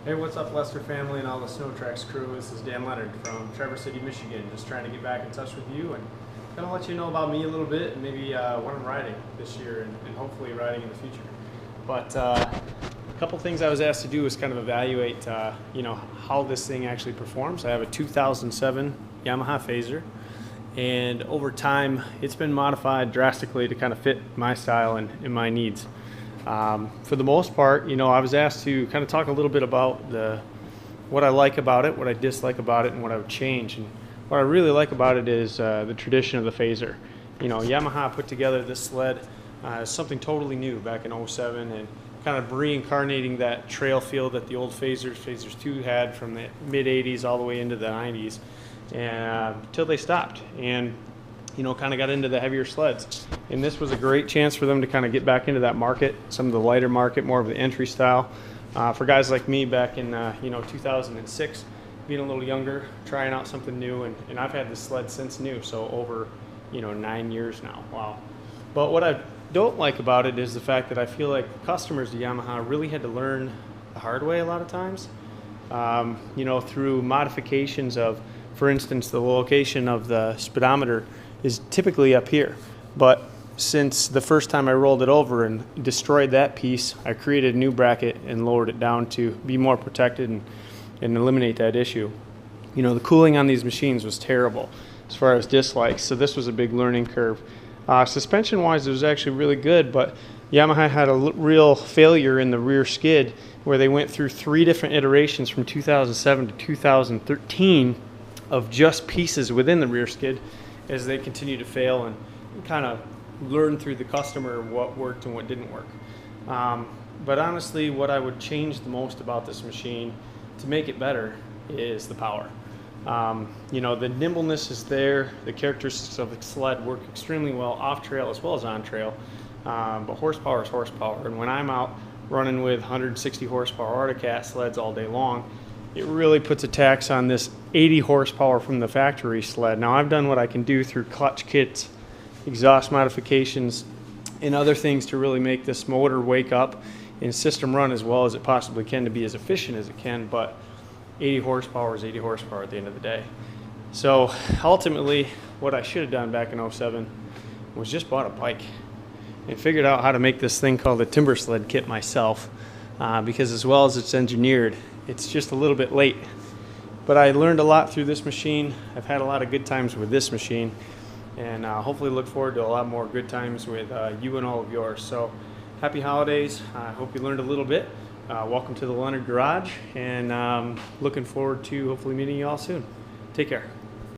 Hey, what's up, Lester family and all the SnowTrax crew? This is Dan Leonard from Traverse City, Michigan. Just trying to get back in touch with you and kind of let you know about me a little bit and maybe what I'm riding this year and hopefully riding in the future. But a couple things I was asked to do is kind of evaluate, how this thing actually performs. I have a 2007 Yamaha phazer, and over time it's been modified drastically to kind of fit my style and my needs. For the most part, I was asked to kind of talk a little bit about what I like about it, what I dislike about it, and what I would change. And what I really like about it is the tradition of the phazer. Yamaha put together this sled as something totally new back in '07 and kind of reincarnating that trail feel that the old phazers 2 had from the mid '80s all the way into the '90s, and till they stopped and kind of got into the heavier sleds. And this was a great chance for them to kind of get back into that market, some of the lighter market, more of the entry style. For guys like me back in 2006, being a little younger, trying out something new, and I've had this sled since new, so over 9 years now. Wow. But what I don't like about it is the fact that I feel like customers of Yamaha really had to learn the hard way a lot of times, through modifications of, for instance, the location of the speedometer is typically up here, but since the first time I rolled it over and destroyed that piece, I created a new bracket and lowered it down to be more protected and eliminate that issue. The cooling on these machines was terrible as far as dislikes, so this was a big learning curve. Suspension wise, it was actually really good, but Yamaha had a real failure in the rear skid where they went through 3 different iterations from 2007 to 2013 of just pieces within the rear skid as they continue to fail and kind of learn through the customer what worked and what didn't work. But honestly, what I would change the most about this machine to make it better is the power. The nimbleness is there, the characteristics of the sled work extremely well off trail as well as on trail, but horsepower is horsepower, and when I'm out running with 160 horsepower Arctic Cat sleds all day long, it really puts a tax on this 80 horsepower from the factory sled. Now, I've done what I can do through clutch kits, exhaust modifications, and other things to really make this motor wake up and system run as well as it possibly can to be as efficient as it can, but 80 horsepower is 80 horsepower at the end of the day. So ultimately, what I should have done back in '07 was just bought a bike and figured out how to make this thing called a timber sled kit myself, because as well as it's engineered, it's just a little bit late. But I learned a lot through this machine. I've had a lot of good times with this machine, and hopefully look forward to a lot more good times with you and all of yours. So happy holidays. I hope you learned a little bit. Welcome to the Leonard Garage, and looking forward to hopefully meeting you all soon. Take care.